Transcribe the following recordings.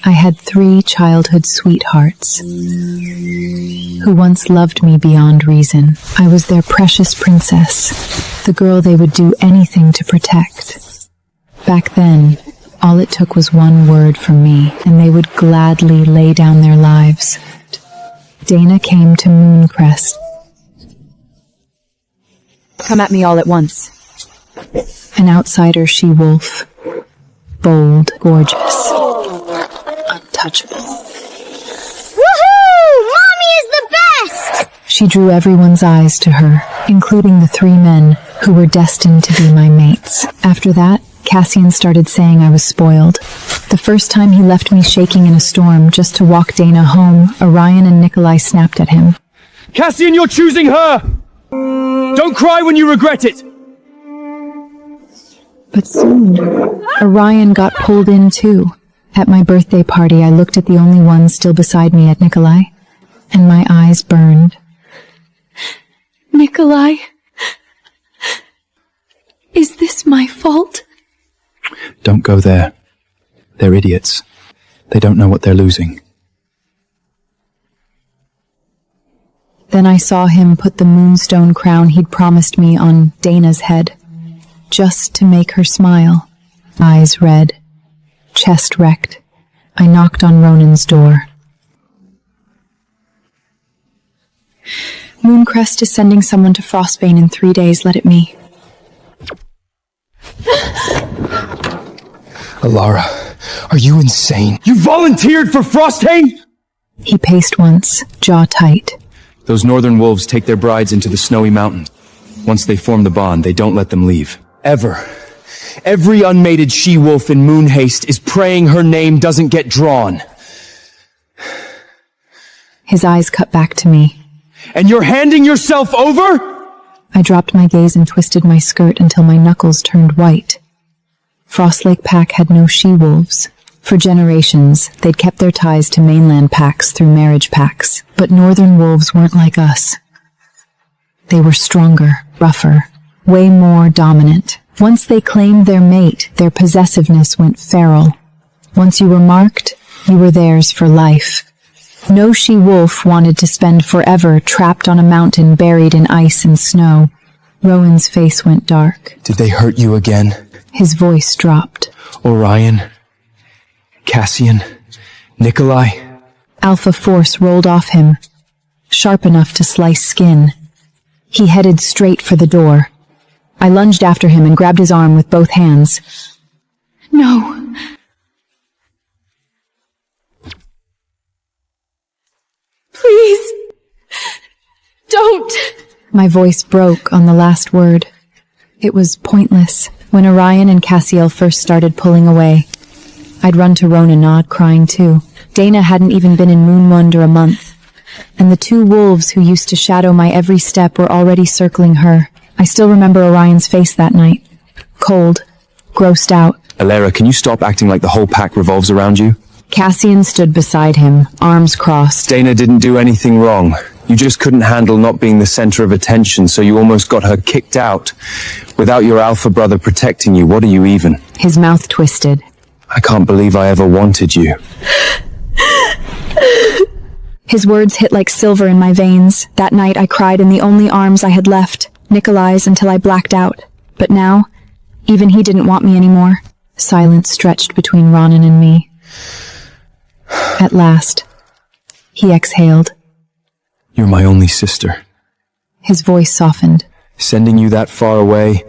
I had 3 childhood sweethearts who once loved me beyond reason. I was their precious princess, the girl they would do anything to protect. Back then, all it took was one word from me, and they would gladly lay down their lives. Dana came to Mooncrest. Come at me all at once. An outsider she-wolf. Bold, gorgeous, untouchable. Woohoo! Mommy is the best! She drew everyone's eyes to her, including the 3 men who were destined to be my mates. After that, Cassian started saying I was spoiled. The first time he left me shaking in a storm just to walk Dana home, Orion and Nikolai snapped at him. Cassian, you're choosing her! Don't cry when you regret it! But soon, Orion got pulled in too. At my birthday party, I looked at the only one still beside me at Nikolai, and my eyes burned. Nikolai? Is this my fault? Don't go there. They're idiots. They don't know what they're losing. Then I saw him put the moonstone crown he'd promised me on Dana's head, just to make her smile. Eyes red, chest wrecked. I knocked on Ronan's door. Mooncrest is sending someone to Frostbane in 3 days. Let it me. Alara, are you insane? You volunteered for Frosthane? He paced once, jaw tight. Those northern wolves take their brides into the snowy mountains. Once they form the bond, they don't let them leave. Ever. Every unmated she-wolf in Moonhaste is praying her name doesn't get drawn. His eyes cut back to me. And you're handing yourself over? I dropped my gaze and twisted my skirt until my knuckles turned white. Frostlake Pack had no she-wolves. For generations, they'd kept their ties to mainland packs through marriage packs. But northern wolves weren't like us. They were stronger, rougher, way more dominant. Once they claimed their mate, their possessiveness went feral. Once you were marked, you were theirs for life. No she-wolf wanted to spend forever trapped on a mountain buried in ice and snow. Rowan's face went dark. Did they hurt you again? His voice dropped. Orion? Cassian? Nikolai? Alpha force rolled off him, sharp enough to slice skin. He headed straight for the door. I lunged after him and grabbed his arm with both hands. No. Please. Don't. My voice broke on the last word. It was pointless. When Orion and Cassiel first started pulling away, I'd run to Ronan Nod crying too. Dana hadn't even been in Moonmund a month, and the 2 wolves who used to shadow my every step were already circling her. I still remember Orion's face that night. Cold, grossed out. Alara, can you stop acting like the whole pack revolves around you? Cassian stood beside him, arms crossed. Dana didn't do anything wrong. You just couldn't handle not being the center of attention, so you almost got her kicked out. Without your alpha brother protecting you, what are you even? His mouth twisted. I can't believe I ever wanted you. His words hit like silver in my veins. That night I cried in the only arms I had left, Nikolai's, until I blacked out. But now, even he didn't want me anymore. Silence stretched between Ronan and me. At last, he exhaled. You're my only sister. His voice softened. Sending you that far away,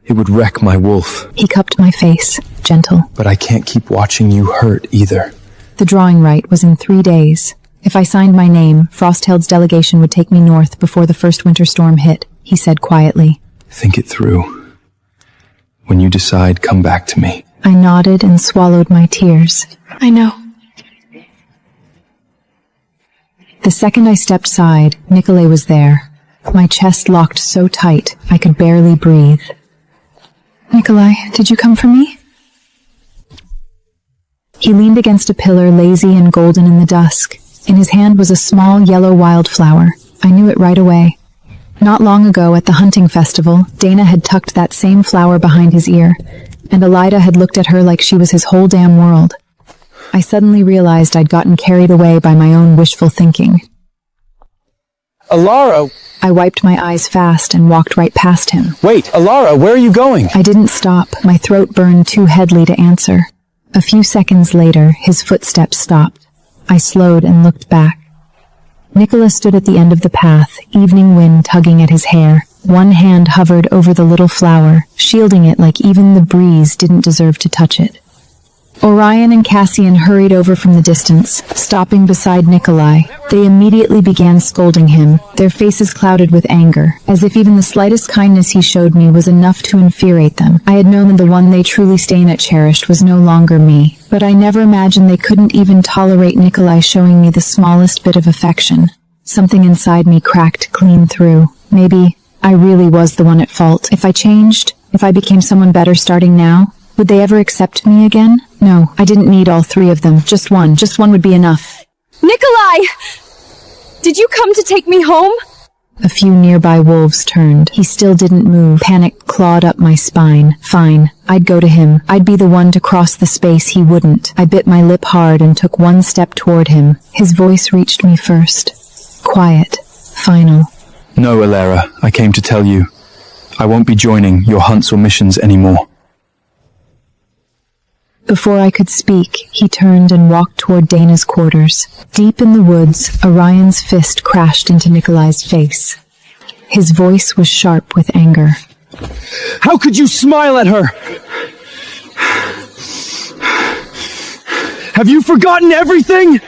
it would wreck my wolf. He cupped my face, gentle. But I can't keep watching you hurt either. The drawing right was in 3 days. If I signed my name, Frostheld's delegation would take me north before the first winter storm hit, he said quietly. Think it through. When you decide, come back to me. I nodded and swallowed my tears. I know. The second I stepped aside, Nikolai was there. My chest locked so tight, I could barely breathe. Nikolai, did you come for me? He leaned against a pillar, lazy and golden in the dusk. In his hand was a small yellow wildflower. I knew it right away. Not long ago at the hunting festival, Dana had tucked that same flower behind his ear, and Elida had looked at her like she was his whole damn world. I suddenly realized I'd gotten carried away by my own wishful thinking. Alara! I wiped my eyes fast and walked right past him. Wait, Alara, where are you going? I didn't stop. My throat burned too heavily to answer. A few seconds later, his footsteps stopped. I slowed and looked back. Nicholas stood at the end of the path, evening wind tugging at his hair. One hand hovered over the little flower, shielding it like even the breeze didn't deserve to touch it. Orion and Cassian hurried over from the distance, stopping beside Nikolai. They immediately began scolding him, their faces clouded with anger, as if even the slightest kindness he showed me was enough to infuriate them. I had known that the one they truly stained at cherished was no longer me, but I never imagined they couldn't even tolerate Nikolai showing me the smallest bit of affection. Something inside me cracked clean through. Maybe I really was the one at fault. If I changed, if I became someone better starting now, would they ever accept me again? No, I didn't need all three of them. Just one would be enough. Nikolai! Did you come to take me home? A few nearby wolves turned. He still didn't move. Panic clawed up my spine. Fine, I'd go to him. I'd be the one to cross the space he wouldn't. I bit my lip hard and took one step toward him. His voice reached me first. Quiet. Final. No, Alara, I came to tell you. I won't be joining your hunts or missions anymore. Before I could speak, he turned and walked toward Dana's quarters. Deep in the woods, Orion's fist crashed into Nikolai's face. His voice was sharp with anger. How could you smile at her? Have you forgotten everything?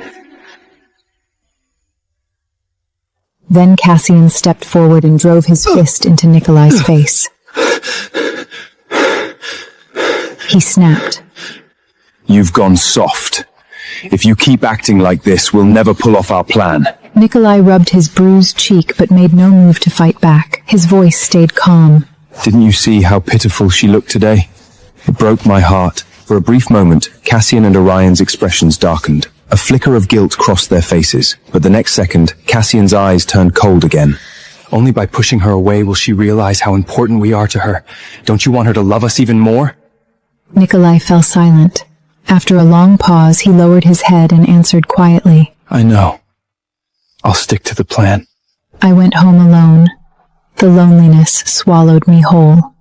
Then Cassian stepped forward and drove his fist into Nikolai's face. He snapped. You've gone soft. If you keep acting like this, we'll never pull off our plan. Nikolai rubbed his bruised cheek but made no move to fight back. His voice stayed calm. Didn't you see how pitiful she looked today? It broke my heart. For a brief moment, Cassian and Orion's expressions darkened. A flicker of guilt crossed their faces, but the next second, Cassian's eyes turned cold again. Only by pushing her away will she realize how important we are to her. Don't you want her to love us even more? Nikolai fell silent. After a long pause, he lowered his head and answered quietly. I know. I'll stick to the plan. I went home alone. The loneliness swallowed me whole.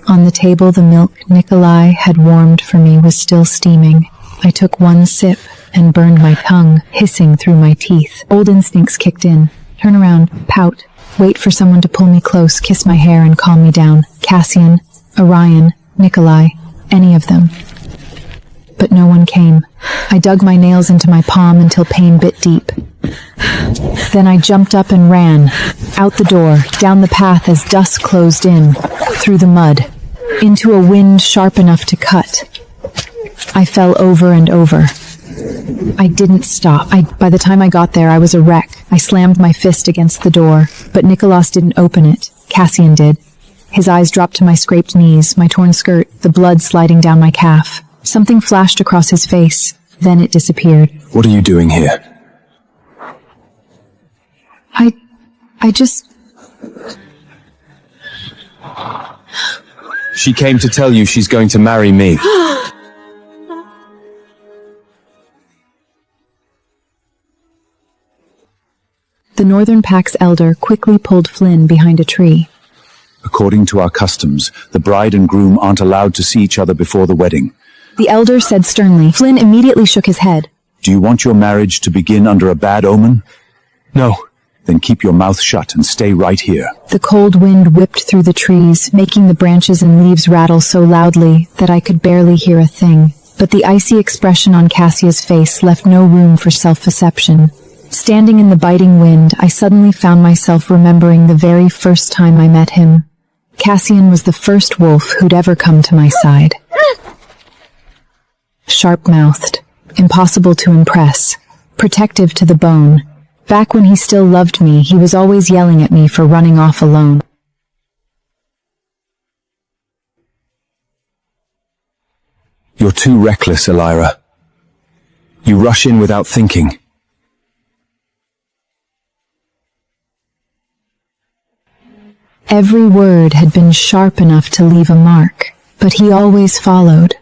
On the table, the milk Nikolai had warmed for me was still steaming. I took one sip and burned my tongue, hissing through my teeth. Old instincts kicked in. Turn around, pout, wait for someone to pull me close, kiss my hair and calm me down. Cassian, Orion, Nikolai, any of them. But no one came. I dug my nails into my palm until pain bit deep. Then I jumped up and ran. Out the door, down the path as dusk closed in, through the mud, into a wind sharp enough to cut. I fell over and over. I didn't stop. By the time I got there, I was a wreck. I slammed my fist against the door, but Nicholas didn't open it. Cassian did. His eyes dropped to my scraped knees, my torn skirt, the blood sliding down my calf. Something flashed across his face, then it disappeared. What are you doing here? I just... She came to tell you she's going to marry me. The Northern Pack's elder quickly pulled Flynn behind a tree. According to our customs, the bride and groom aren't allowed to see each other before the wedding. The elder said sternly. Flynn immediately shook his head. Do you want your marriage to begin under a bad omen? No. Then keep your mouth shut and stay right here. The cold wind whipped through the trees, making the branches and leaves rattle so loudly that I could barely hear a thing. But the icy expression on Cassia's face left no room for self-deception. Standing in the biting wind, I suddenly found myself remembering the very first time I met him. Cassian was the first wolf who'd ever come to my side. Sharp-mouthed, impossible to impress, protective to the bone. Back when he still loved me, he was always yelling at me for running off alone. You're too reckless, Elira. You rush in without thinking. Every word had been sharp enough to leave a mark, but he always followed.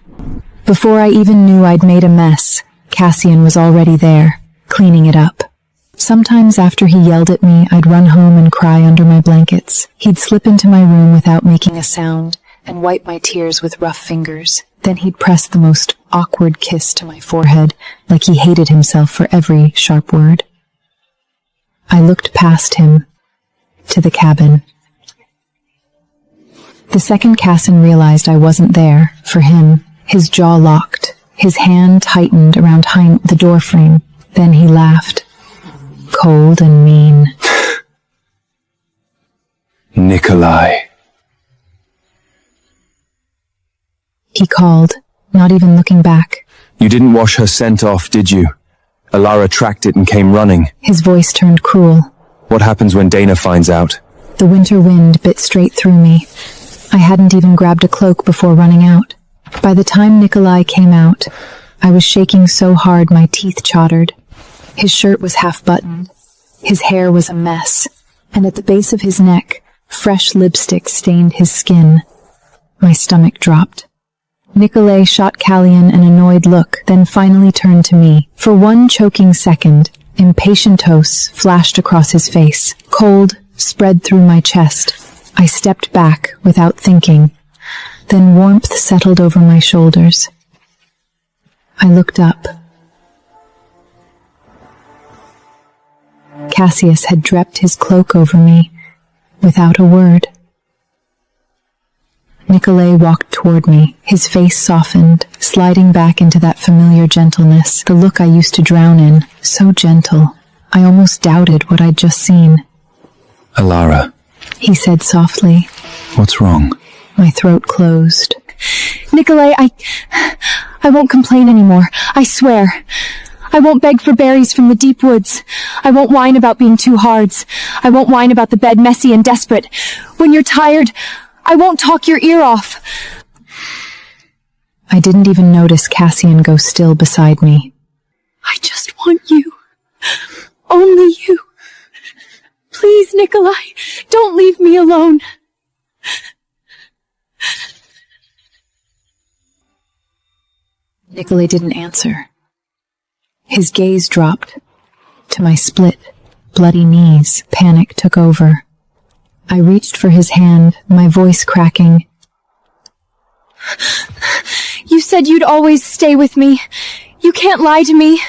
Before I even knew I'd made a mess, Cassian was already there, cleaning it up. Sometimes after he yelled at me, I'd run home and cry under my blankets. He'd slip into my room without making a sound and wipe my tears with rough fingers. Then he'd press the most awkward kiss to my forehead, like he hated himself for every sharp word. I looked past him to the cabin. The second Cassian realized I wasn't there for him, his jaw locked, his hand tightened around the doorframe. Then he laughed. Cold and mean. Nikolai. He called, not even looking back. You didn't wash her scent off, did you? Alara tracked it and came running. His voice turned cruel. What happens when Dana finds out? The winter wind bit straight through me. I hadn't even grabbed a cloak before running out. By the time Nikolai came out, I was shaking so hard my teeth chattered. His shirt was half-buttoned. His hair was a mess. And at the base of his neck, fresh lipstick stained his skin. My stomach dropped. Nikolai shot Cassian an annoyed look, then finally turned to me. For one choking second, impatientos flashed across his face. Cold spread through my chest. I stepped back without thinking. Then warmth settled over my shoulders. I looked up. Cassius had draped his cloak over me, without a word. Nikolai walked toward me, his face softened, sliding back into that familiar gentleness, the look I used to drown in, so gentle. I almost doubted what I'd just seen. Alara. He said softly. What's wrong? My throat closed. Nikolai, I won't complain anymore. I swear. I won't beg for berries from the deep woods. I won't whine about being too hards. I won't whine about the bed messy and desperate. When you're tired, I won't talk your ear off. I didn't even notice Cassian go still beside me. I just want you. Only you. Please, Nikolai, don't leave me alone. Nikolai didn't answer. His gaze dropped. To my split, bloody knees, panic took over. I reached for his hand, my voice cracking. You said you'd always stay with me. You can't lie to me.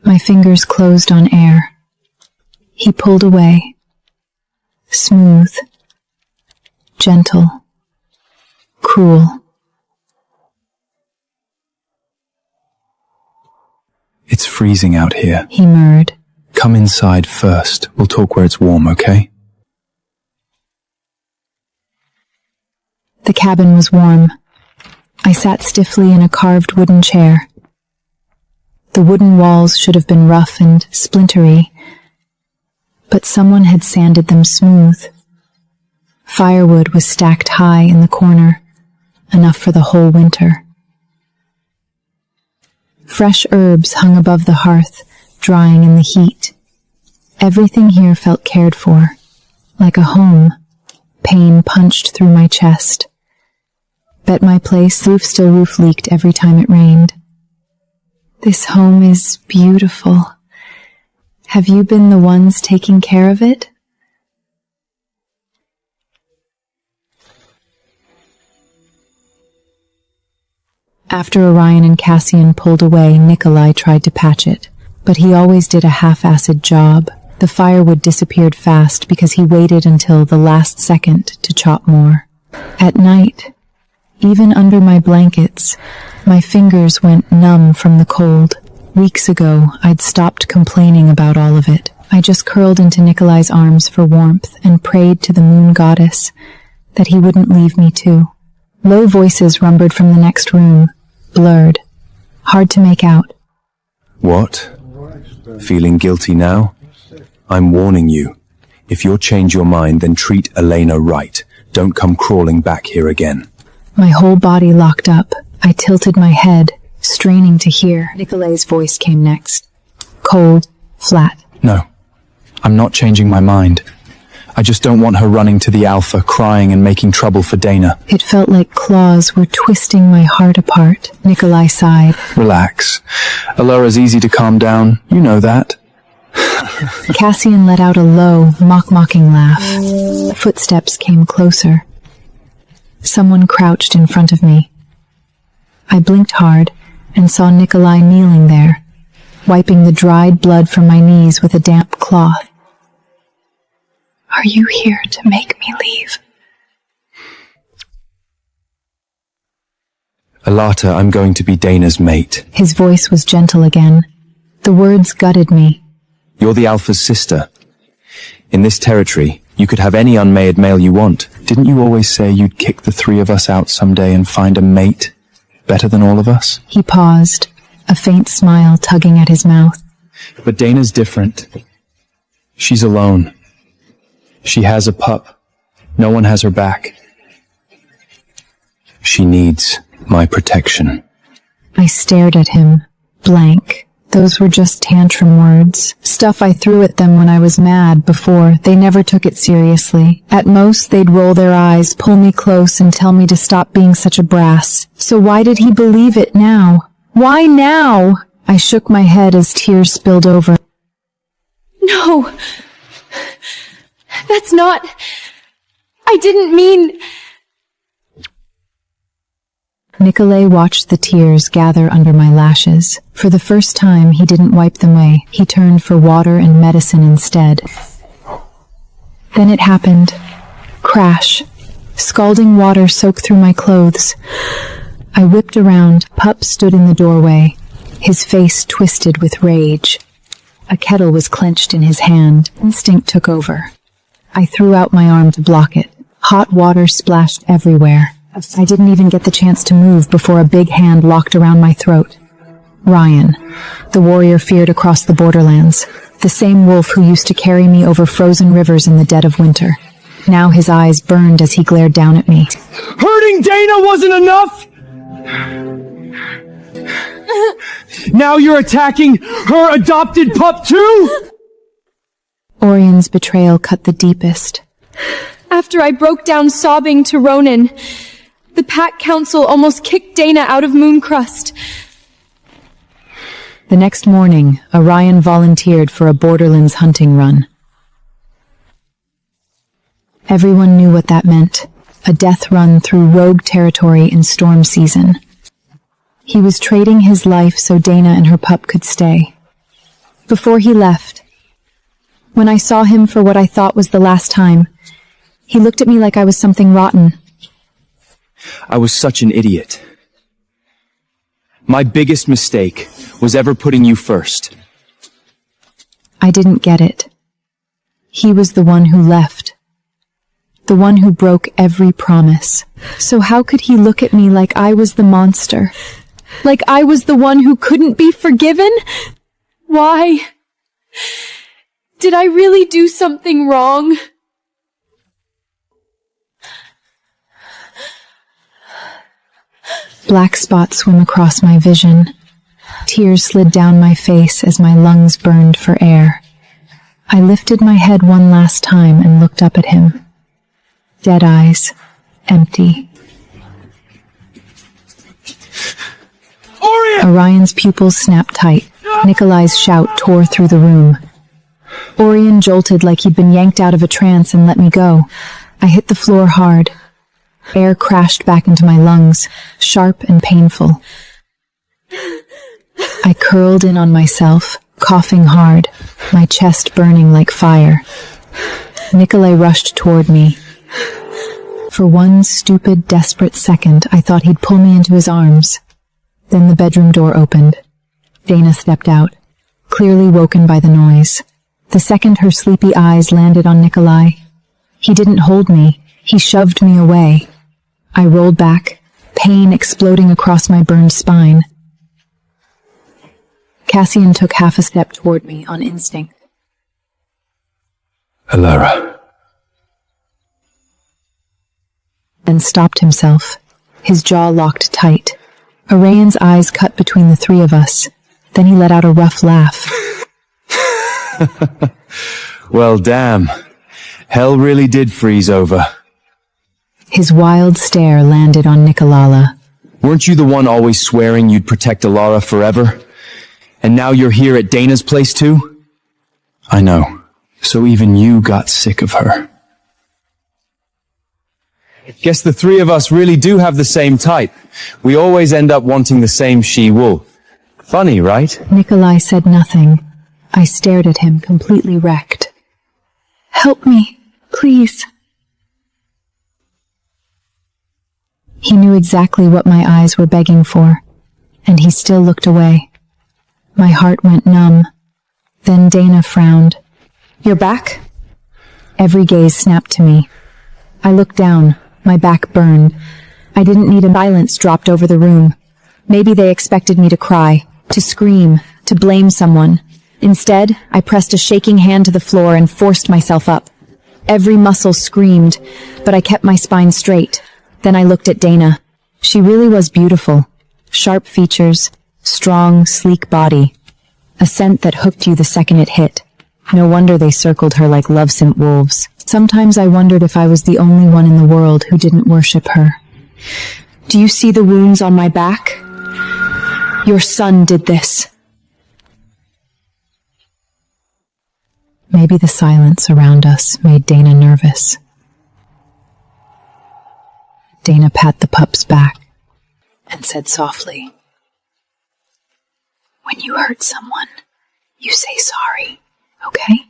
My fingers closed on air. He pulled away. Smooth. Gentle. Cruel. It's freezing out here. He murmured. Come inside first. We'll talk where it's warm, okay? The cabin was warm. I sat stiffly in a carved wooden chair. The wooden walls should have been rough and splintery, but someone had sanded them smooth. Firewood was stacked high in the corner, enough for the whole winter. Fresh herbs hung above the hearth, drying in the heat. Everything here felt cared for, like a home. Pain punched through my chest. Bet my place, roof leaked every time it rained. This home is beautiful. Have you been the ones taking care of it? After Orion and Cassian pulled away, Nikolai tried to patch it, but he always did a half-assed job. The firewood disappeared fast because he waited until the last second to chop more. At night, even under my blankets, my fingers went numb from the cold. Weeks ago, I'd stopped complaining about all of it. I just curled into Nikolai's arms for warmth and prayed to the moon goddess that he wouldn't leave me too. Low voices rumbled from the next room, blurred, hard to make out. What? Feeling guilty now? I'm warning you. If you'll change your mind, then treat Elena right. Don't come crawling back here again. My whole body locked up. I tilted my head, straining to hear. Nikolai's voice came next. Cold, flat. No, I'm not changing my mind. I just don't want her running to the Alpha, crying and making trouble for Dana. It felt like claws were twisting my heart apart. Nikolai sighed. Relax. Alora's easy to calm down. You know that. Cassian let out a low, mocking laugh. Footsteps came closer. Someone crouched in front of me. I blinked hard and saw Nikolai kneeling there, wiping the dried blood from my knees with a damp cloth. Are you here to make me leave? Alata, I'm going to be Dana's mate. His voice was gentle again. The words gutted me. You're the Alpha's sister. In this territory, you could have any unmarried male you want. Didn't you always say you'd kick the three of us out someday and find a mate better than all of us? He paused, a faint smile tugging at his mouth. But Dana's different. She's alone. She has a pup. No one has her back. She needs my protection. I stared at him, blank. Those were just tantrum words. Stuff I threw at them when I was mad before. They never took it seriously. At most, they'd roll their eyes, pull me close, and tell me to stop being such a brass. So why did he believe it now? Why now? I shook my head as tears spilled over. No! That's not... I didn't mean... Nikolai watched the tears gather under my lashes. For the first time, he didn't wipe them away. He turned for water and medicine instead. Then it happened. Crash. Scalding water soaked through my clothes. I whipped around. Pup stood in the doorway, his face twisted with rage. A kettle was clenched in his hand. Instinct took over. I threw out my arm to block it. Hot water splashed everywhere. I didn't even get the chance to move before a big hand locked around my throat. Ryan, the warrior feared across the borderlands. The same wolf who used to carry me over frozen rivers in the dead of winter. Now his eyes burned as he glared down at me. Hurting Dana wasn't enough? Now you're attacking her adopted pup too? Orion's betrayal cut the deepest. After I broke down sobbing to Ronan, the Pack Council almost kicked Dana out of Mooncrust. The next morning, Orion volunteered for a Borderlands hunting run. Everyone knew what that meant. A death run through rogue territory in storm season. He was trading his life so Dana and her pup could stay. Before he left, when I saw him for what I thought was the last time, he looked at me like I was something rotten. I was such an idiot. My biggest mistake was ever putting you first. I didn't get it. He was the one who left. The one who broke every promise. So how could he look at me like I was the monster? Like I was the one who couldn't be forgiven? Why? Did I really do something wrong? Black spots swim across my vision. Tears slid down my face as my lungs burned for air. I lifted my head one last time and looked up at him. Dead eyes, empty. Orion! Orion's pupils snapped tight. Nikolai's shout tore through the room. Orion jolted like he'd been yanked out of a trance and let me go. I hit the floor hard. Air crashed back into my lungs, sharp and painful. I curled in on myself, coughing hard, my chest burning like fire. Nikolai rushed toward me. For one stupid, desperate second, I thought he'd pull me into his arms. Then the bedroom door opened. Dana stepped out, clearly woken by the noise. The second her sleepy eyes landed on Nikolai, he didn't hold me. He shoved me away. I rolled back, pain exploding across my burned spine. Cassian took half a step toward me on instinct. Alara. Then stopped himself, his jaw locked tight. Orion's eyes cut between the three of us. Then he let out a rough laugh. Well, damn. Hell really did freeze over. His wild stare landed on Nicolala. Weren't you the one always swearing you'd protect Alara forever? And now you're here at Dana's place too? I know. So even you got sick of her. Guess the three of us really do have the same type. We always end up wanting the same she-wolf. Funny, right? Nikolai said nothing. I stared at him, completely wrecked. Help me, please. He knew exactly what my eyes were begging for, and he still looked away. My heart went numb. Then Dana frowned. You're back? Every gaze snapped to me. I looked down. My back burned. I didn't need a silence dropped over the room. Maybe they expected me to cry, to scream, to blame someone. Instead, I pressed a shaking hand to the floor and forced myself up. Every muscle screamed, but I kept my spine straight. Then I looked at Dana. She really was beautiful. Sharp features, strong, sleek body. A scent that hooked you the second it hit. No wonder they circled her like love-scent wolves. Sometimes I wondered if I was the only one in the world who didn't worship her. Do you see the wounds on my back? Your son did this. Maybe the silence around us made Dana nervous. Dana pat the pup's back and said softly, "When you hurt someone, you say sorry, okay?"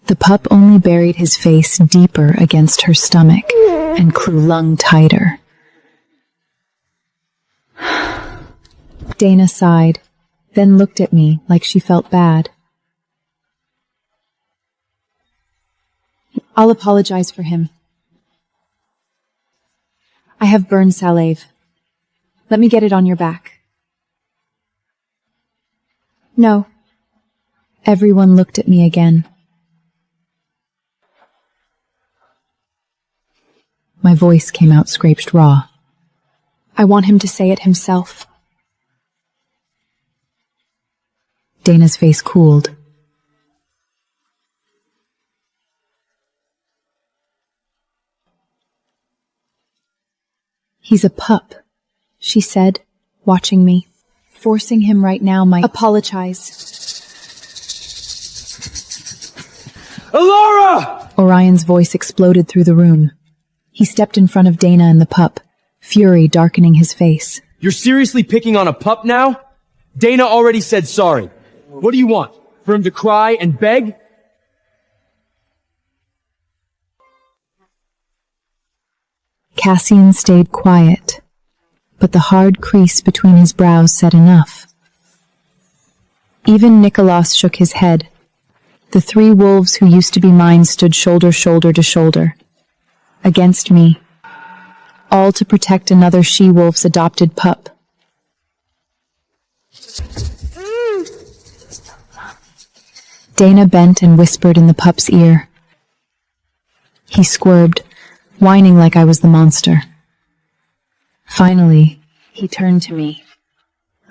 The pup only buried his face deeper against her stomach and clung tighter. Dana sighed, then looked at me like she felt bad. I'll apologize for him. I have burned salive. Let me get it on your back. No. Everyone looked at me again. My voice came out scraped raw. I want him to say it himself. Dana's face cooled. He's a pup, she said, watching me. Forcing him right now might apologize. Alara! Orion's voice exploded through the room. He stepped in front of Dana and the pup, fury darkening his face. You're seriously picking on a pup now? Dana already said sorry. What do you want? For him to cry and beg? Cassian stayed quiet, but the hard crease between his brows said enough. Even Nicholas shook his head. The three wolves who used to be mine stood shoulder to shoulder. Against me, all to protect another she-wolf's adopted pup. Dana bent and whispered in the pup's ear. He squirmed, whining like I was the monster. Finally, he turned to me,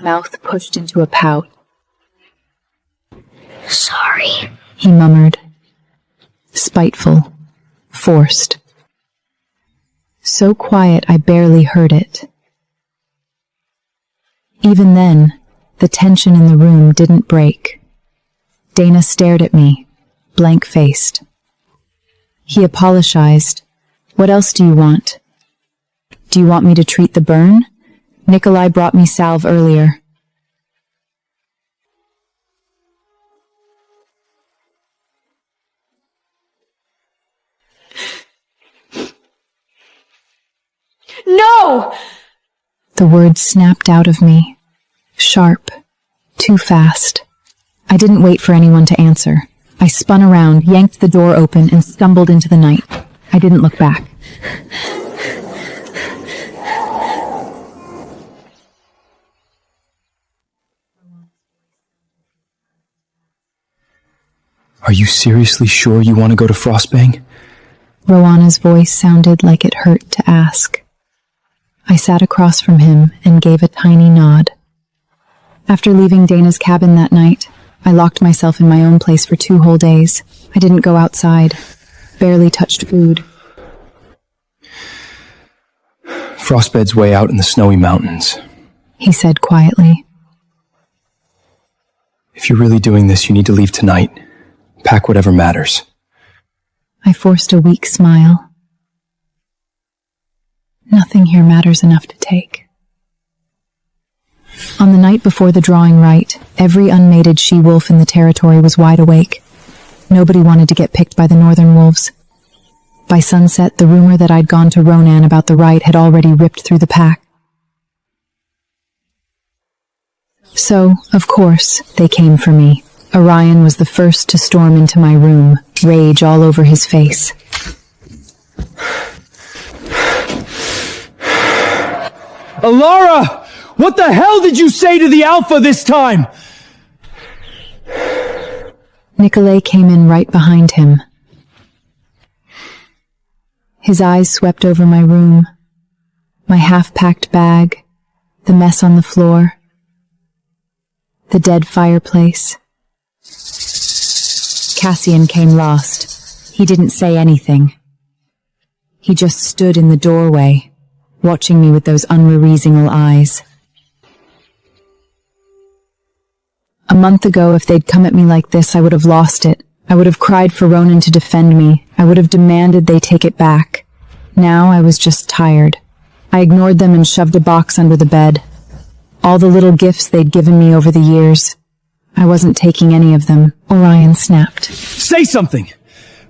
mouth pushed into a pout. Sorry, He murmured. Spiteful, forced. So quiet I barely heard it. Even then, the tension in the room didn't break. Dana stared at me, blank-faced. He apologized. What else do you want? Do you want me to treat the burn? Nikolai brought me salve earlier. No! The words snapped out of me. Sharp. Too fast. I didn't wait for anyone to answer. I spun around, yanked the door open, and stumbled into the night. I didn't look back. Are you seriously sure you want to go to Frostbang? Roanna's voice sounded like it hurt to ask. I sat across from him and gave a tiny nod. After leaving Dana's cabin that night, I locked myself in my own place for 2 whole days. I didn't go outside, barely touched food. Frostbed's way out in the snowy mountains. He said quietly. If you're really doing this, you need to leave tonight. Pack whatever matters. I forced a weak smile. Nothing here matters enough to take. On the night before the drawing right, every unmated she-wolf in the territory was wide awake. Nobody wanted to get picked by the northern wolves. By sunset, the rumor that I'd gone to Ronan about the right had already ripped through the pack. So, of course, they came for me. Orion was the first to storm into my room, rage all over his face. Alara! What the hell did you say to the Alpha this time? Nikolay came in right behind him. His eyes swept over my room, my half-packed bag, the mess on the floor, the dead fireplace. Cassian came last. He didn't say anything. He just stood in the doorway, watching me with those unreasonable eyes. A month ago, if they'd come at me like this, I would have lost it. I would have cried for Ronan to defend me. I would have demanded they take it back. Now I was just tired. I ignored them and shoved a box under the bed. All the little gifts they'd given me over the years. I wasn't taking any of them. Orion snapped. Say something!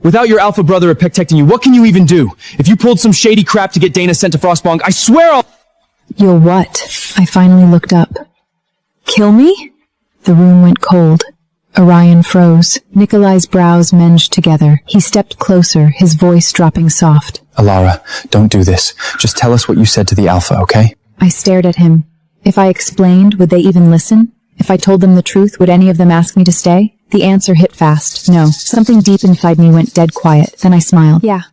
Without your Alpha brother protecting you, what can you even do? If you pulled some shady crap to get Dana sent to Frostbong, I swear I'll— You'll what? I finally looked up. Kill me? The room went cold. Orion froze. Nikolay's brows menged together. He stepped closer, his voice dropping soft. Alara, don't do this. Just tell us what you said to the Alpha, okay? I stared at him. If I explained, would they even listen? If I told them the truth, would any of them ask me to stay? The answer hit fast. No. Something deep inside me went dead quiet. Then I smiled. Yeah.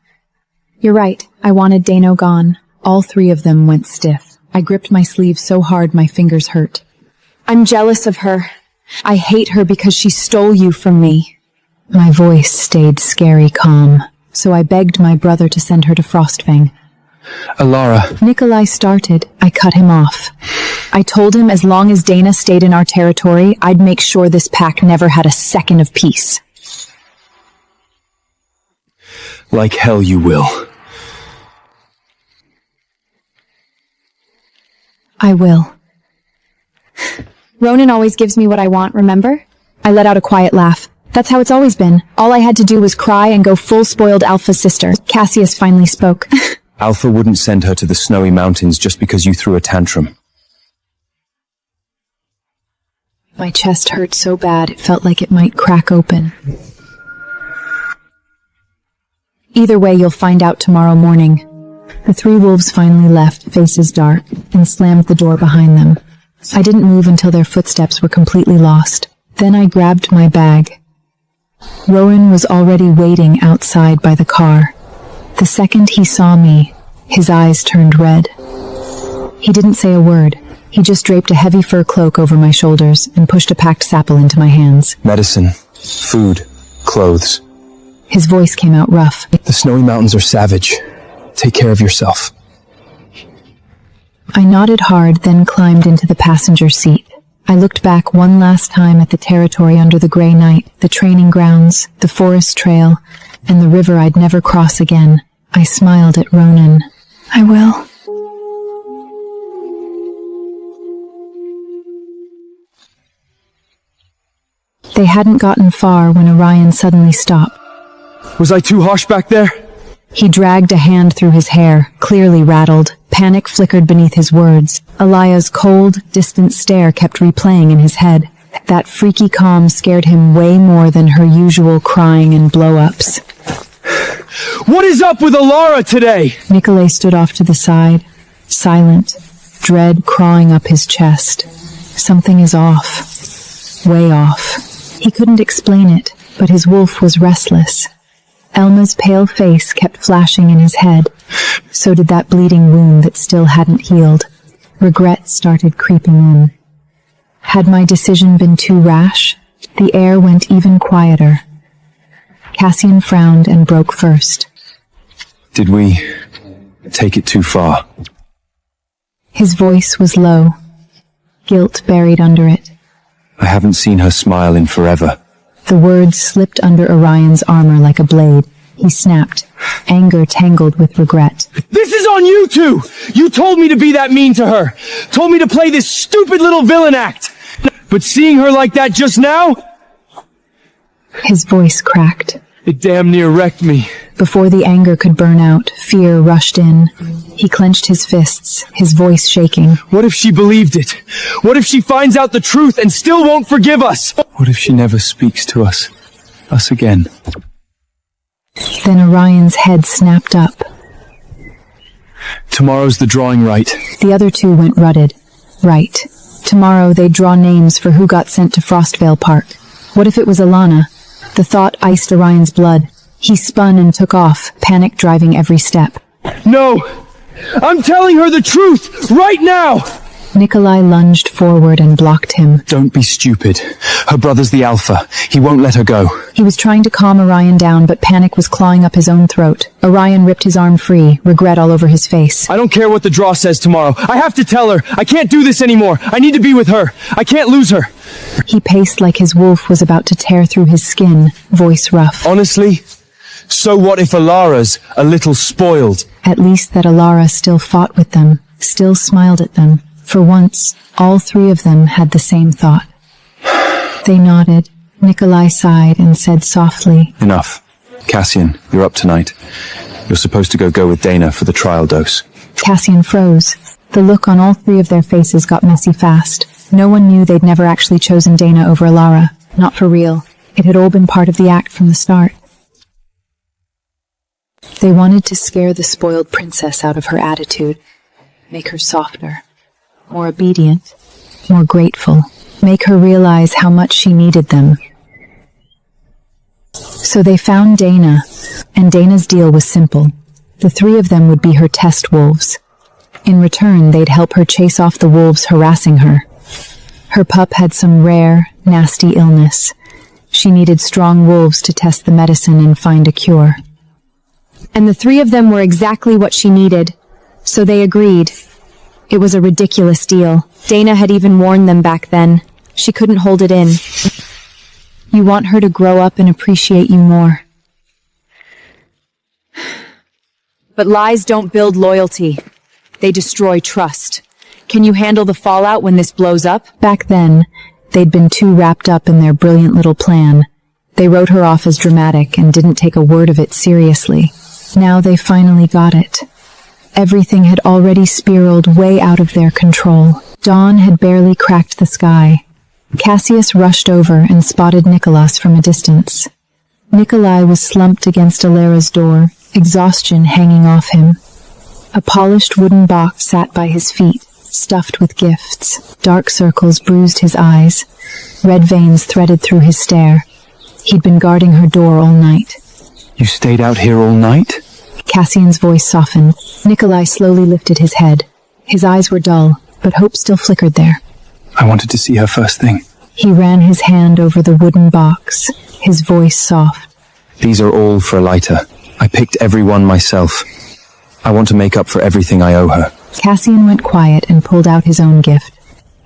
You're right. I wanted Dano gone. All three of them went stiff. I gripped my sleeve so hard my fingers hurt. I'm jealous of her. I hate her because she stole you from me. My voice stayed scary calm, so I begged my brother to send her to Frostfang. Alara. Nikolay started. I cut him off. I told him as long as Dana stayed in our territory, I'd make sure this pack never had a second of peace. Like hell you will. I will. Ronan always gives me what I want, remember? I let out a quiet laugh. That's how it's always been. All I had to do was cry and go full spoiled Alpha sister. Cassius finally spoke. Alpha wouldn't send her to the snowy mountains just because you threw a tantrum. My chest hurt so bad it felt like it might crack open. Either way, you'll find out tomorrow morning. The three wolves finally left, faces dark, and slammed the door behind them. I didn't move until their footsteps were completely lost. Then I grabbed my bag. Rowan was already waiting outside by the car. The second he saw me, his eyes turned red. He didn't say a word. He just draped a heavy fur cloak over my shoulders and pushed a packed sapple into my hands. Medicine, food, clothes. His voice came out rough. The snowy mountains are savage. Take care of yourself. I nodded hard, then climbed into the passenger seat. I looked back one last time at the territory under the gray night, the training grounds, the forest trail, and the river I'd never cross again. I smiled at Ronan. I will. They hadn't gotten far when Orion suddenly stopped. Was I too harsh back there? He dragged a hand through his hair, clearly rattled. Panic flickered beneath his words. Alaya's cold, distant stare kept replaying in his head. That freaky calm scared him way more than her usual crying and blow-ups. What is up with Alara today? Nikolay stood off to the side, silent, dread crawling up his chest. Something is off. Way off. He couldn't explain it, but his wolf was restless. Elma's pale face kept flashing in his head. So did that bleeding wound that still hadn't healed. Regret started creeping in. Had my decision been too rash? The air went even quieter. Cassian frowned and broke first. Did we take it too far? His voice was low, guilt buried under it. I haven't seen her smile in forever. The words slipped under Orion's armor like a blade. He snapped, anger tangled with regret. This is on you two! You told me to be that mean to her! Told me to play this stupid little villain act! But seeing her like that just now? His voice cracked. It damn near wrecked me. Before the anger could burn out, fear rushed in. He clenched his fists, his voice shaking. What if she believed it? What if she finds out the truth and still won't forgive us? What if she never speaks to us again? Then Orion's head snapped up. Tomorrow's the drawing, right? The other two went rutted. Right. Tomorrow they'd draw names for who got sent to Frostvale Park. What if it was Alana? The thought iced Orion's blood. He spun and took off, panic driving every step. No! I'm telling her the truth! Right now! Nikolai lunged forward and blocked him. Don't be stupid. Her brother's the Alpha. He won't let her go. He was trying to calm Orion down, but panic was clawing up his own throat. Orion ripped his arm free, regret all over his face. I don't care what the draw says tomorrow. I have to tell her. I can't do this anymore. I need to be with her. I can't lose her. He paced like his wolf was about to tear through his skin, voice rough. Honestly, so what if Alara's a little spoiled? At least that Alara still fought with them, still smiled at them. For once, all three of them had the same thought. They nodded. Nikolai sighed and said softly, Enough. Cassian, you're up tonight. You're supposed to go with Dana for the trial dose. Cassian froze. The look on all three of their faces got messy fast. No one knew they'd never actually chosen Dana over Alara. Not for real. It had all been part of the act from the start. They wanted to scare the spoiled princess out of her attitude. Make her softer. More obedient, more grateful, make her realize how much she needed them. So they found Dana, and Dana's deal was simple. The three of them would be her test wolves. In return, they'd help her chase off the wolves harassing her. Her pup had some rare, nasty illness. She needed strong wolves to test the medicine and find a cure. And the three of them were exactly what she needed, so they agreed. It was a ridiculous deal. Dana had even warned them back then. She couldn't hold it in. You want her to grow up and appreciate you more. But lies don't build loyalty. They destroy trust. Can you handle the fallout when this blows up? Back then, they'd been too wrapped up in their brilliant little plan. They wrote her off as dramatic and didn't take a word of it seriously. Now they finally got it. Everything had already spiraled way out of their control. Dawn had barely cracked the sky. Cassius rushed over and spotted Nicholas from a distance. Nikolai was slumped against Alara's door, exhaustion hanging off him. A polished wooden box sat by his feet, stuffed with gifts. Dark circles bruised his eyes. Red veins threaded through his stare. He'd been guarding her door all night. You stayed out here all night? Cassian's voice softened. Nikolai slowly lifted his head. His eyes were dull, but hope still flickered there. I wanted to see her first thing. He ran his hand over the wooden box, his voice soft. These are all for Elita. I picked every one myself. I want to make up for everything I owe her. Cassian went quiet and pulled out his own gift.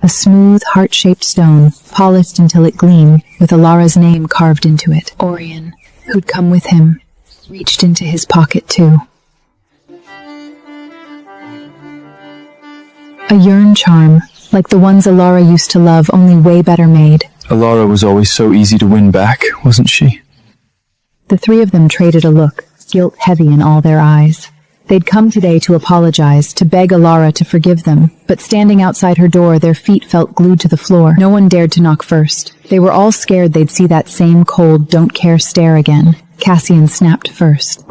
A smooth, heart-shaped stone, polished until it gleamed, with Alara's name carved into it. Orion, who'd come with him, reached into his pocket too. A Yearn charm, like the ones Alara used to love, only way better made. Alara was always so easy to win back, wasn't she? The three of them traded a look, guilt heavy in all their eyes. They'd come today to apologize, to beg Alara to forgive them, but standing outside her door, their feet felt glued to the floor. No one dared to knock first. They were all scared they'd see that same cold, don't-care stare again. Cassian snapped first.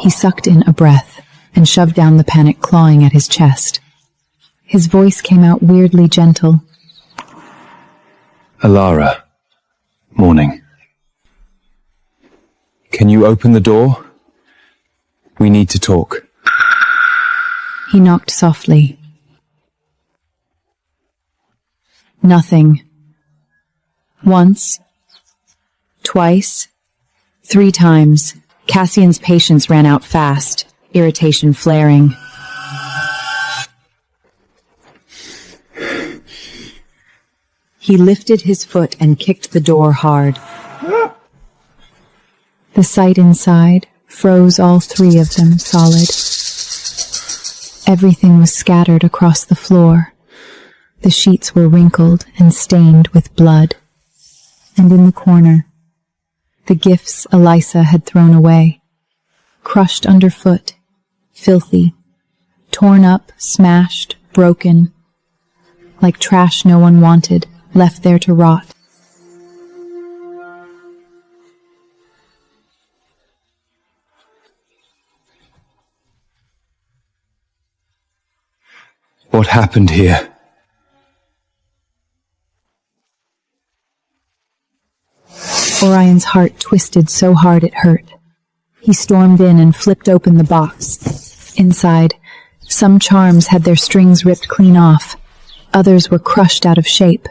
He sucked in a breath and shoved down the panic clawing at his chest. His voice came out weirdly gentle. Alara. Morning. Can you open the door? We need to talk. He knocked softly. Nothing. Once. Twice. 3 times. Cassian's patience ran out fast, irritation flaring. He lifted his foot and kicked the door hard. The sight inside froze all 3 of them solid. Everything was scattered across the floor. The sheets were wrinkled and stained with blood. And in the corner, the gifts Elisa had thrown away, crushed underfoot, filthy, torn up, smashed, broken, like trash no one wanted, left there to rot. What happened here? Orion's heart twisted so hard it hurt. He stormed in and flipped open the box. Inside, some charms had their strings ripped clean off. Others were crushed out of shape.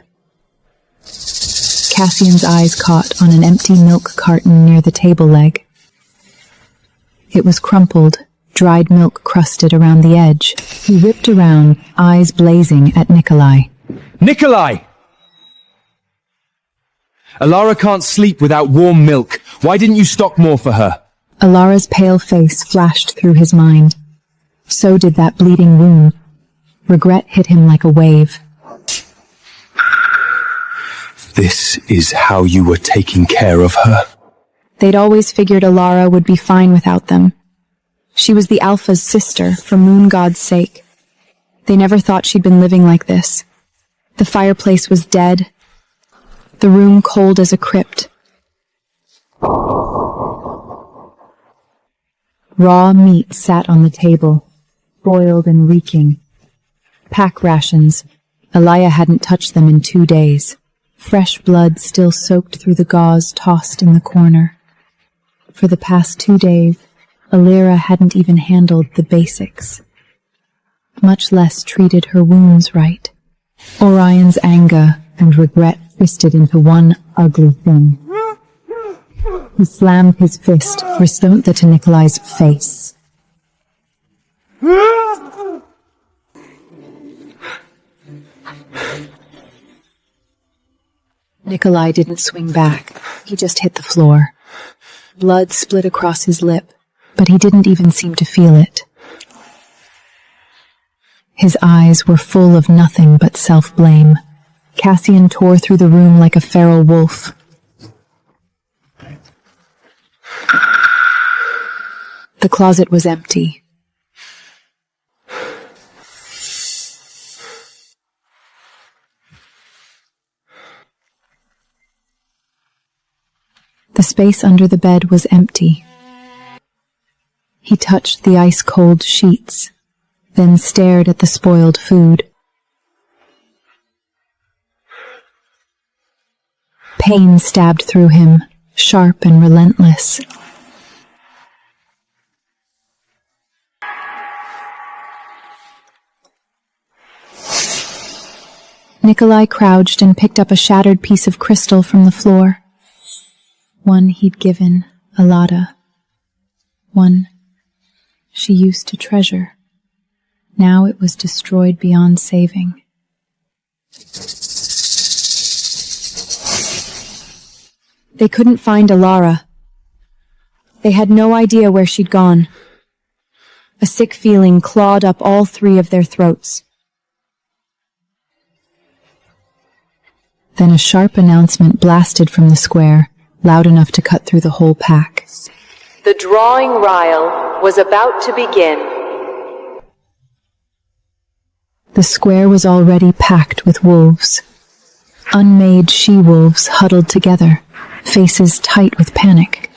Cassian's eyes caught on an empty milk carton near the table leg. It was crumpled, dried milk crusted around the edge. He whipped around, eyes blazing at Nikolai. Nikolai! Alara can't sleep without warm milk. Why didn't you stock more for her? Alara's pale face flashed through his mind. So did that bleeding wound. Regret hit him like a wave. This is how you were taking care of her? They'd always figured Alara would be fine without them. She was the Alpha's sister, for Moon God's sake. They never thought she'd been living like this. The fireplace was dead. The room cold as a crypt. Raw meat sat on the table, boiled and reeking. Pack rations. Elia hadn't touched them in 2 days. Fresh blood still soaked through the gauze tossed in the corner. For the past 2 days, Alira hadn't even handled the basics, much less treated her wounds right. Orion's anger and regret twisted into one ugly thing. He slammed his fist restontly to Nikolai's face. Nikolai didn't swing back. He just hit the floor. Blood split across his lip, but he didn't even seem to feel it. His eyes were full of nothing but self-blame. Cassian tore through the room like a feral wolf. The closet was empty. The space under the bed was empty. He touched the ice-cold sheets, then stared at the spoiled food. Pain stabbed through him, sharp and relentless. Nikolai crouched and picked up a shattered piece of crystal from the floor. One he'd given Alada. One she used to treasure. Now it was destroyed beyond saving. They couldn't find Alara. They had no idea where she'd gone. A sick feeling clawed up all 3 of their throats. Then a sharp announcement blasted from the square, loud enough to cut through the whole pack. The drawing Ryle was about to begin. The square was already packed with wolves. Unmade she-wolves huddled together, faces tight with panic.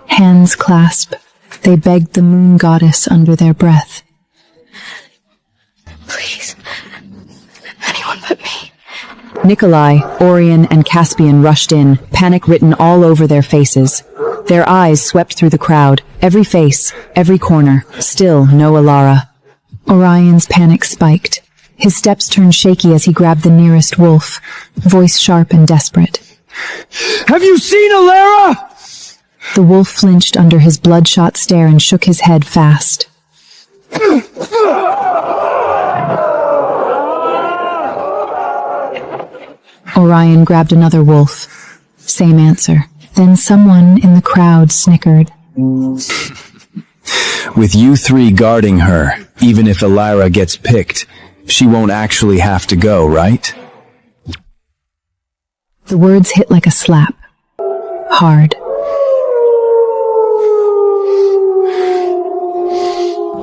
Hands clasped, they begged the moon goddess under their breath. Please. Anyone but me. Nikolai, Orion, and Caspian rushed in, panic written all over their faces. Their eyes swept through the crowd, every face, every corner. Still no Alara. Orion's panic spiked. His steps turned shaky as he grabbed the nearest wolf, voice sharp and desperate. Have you seen Alara? The wolf flinched under his bloodshot stare and shook his head fast. Orion grabbed another wolf. Same answer. Then someone in the crowd snickered. With you three guarding her, even if Alara gets picked, she won't actually have to go, right? The words hit like a slap. Hard.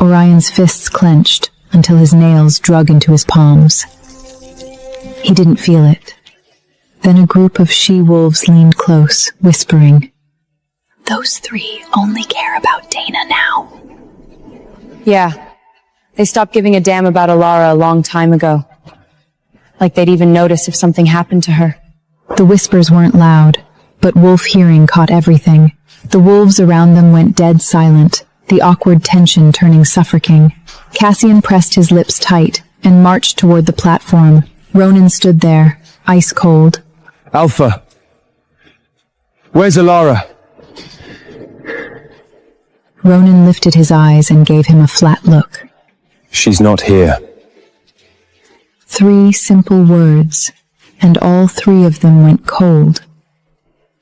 Orion's fists clenched until his nails drug into his palms. He didn't feel it. Then a group of she-wolves leaned close, whispering, "Those three only care about Dana now." Yeah. They stopped giving a damn about Alara a long time ago. Like they'd even notice if something happened to her. The whispers weren't loud, but wolf hearing caught everything. The wolves around them went dead silent, the awkward tension turning suffocating. Cassian pressed his lips tight and marched toward the platform. Ronan stood there, ice cold. Alpha. Where's Alara? Ronan lifted his eyes and gave him a flat look. She's not here. 3 simple words, and all 3 of them went cold.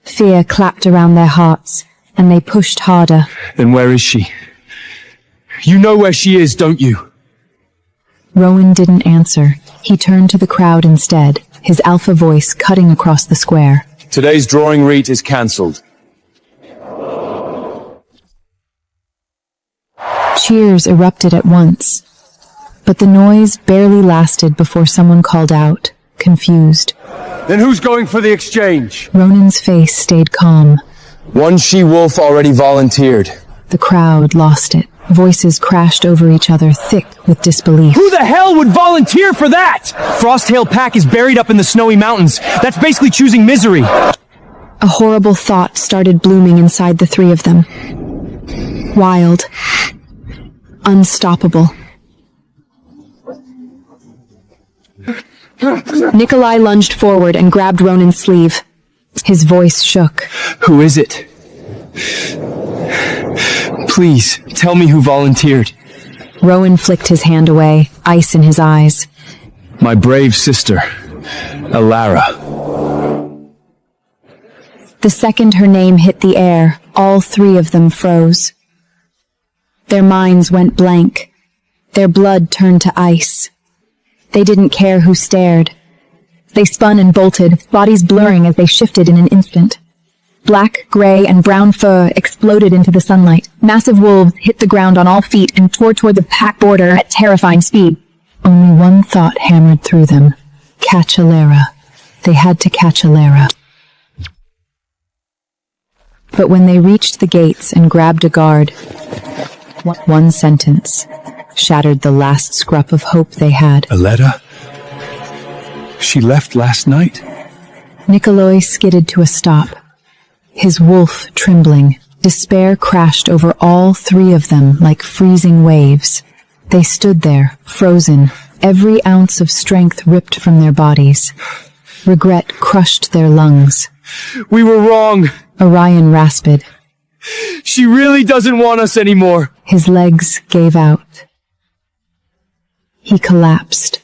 Fear clapped around their hearts, and they pushed harder. Then where is she? You know where she is, don't you? Rowan didn't answer. He turned to the crowd instead, his alpha voice cutting across the square. Today's drawing read is cancelled. Cheers erupted at once, but the noise barely lasted before someone called out, confused. Then who's going for the exchange? Ronan's face stayed calm. One she-wolf already volunteered. The crowd lost it. Voices crashed over each other, thick with disbelief. Who the hell would volunteer for that? Frosttail Pack is buried up in the snowy mountains. That's basically choosing misery. A horrible thought started blooming inside the 3 of them. Wild. Unstoppable. Nikolai lunged forward and grabbed Ronan's sleeve. His voice shook. Who is it? Please, tell me who volunteered. Rowan flicked his hand away, ice in his eyes. My brave sister, Alara. The second her name hit the air, all 3 of them froze. Their minds went blank. Their blood turned to ice. They didn't care who stared. They spun and bolted, bodies blurring as they shifted in an instant. Black, gray, and brown fur exploded into the sunlight. Massive wolves hit the ground on all feet and tore toward the pack border at terrifying speed. Only one thought hammered through them. Catch Alara. They had to catch Alara. But when they reached the gates and grabbed a guard, one sentence shattered the last scrap of hope they had. Aletta? She left last night? Nikolai skidded to a stop. His wolf trembling. Despair crashed over all 3 of them like freezing waves. They stood there, frozen, every ounce of strength ripped from their bodies. Regret crushed their lungs. We were wrong. Orion rasped. She really doesn't want us anymore. His legs gave out. He collapsed.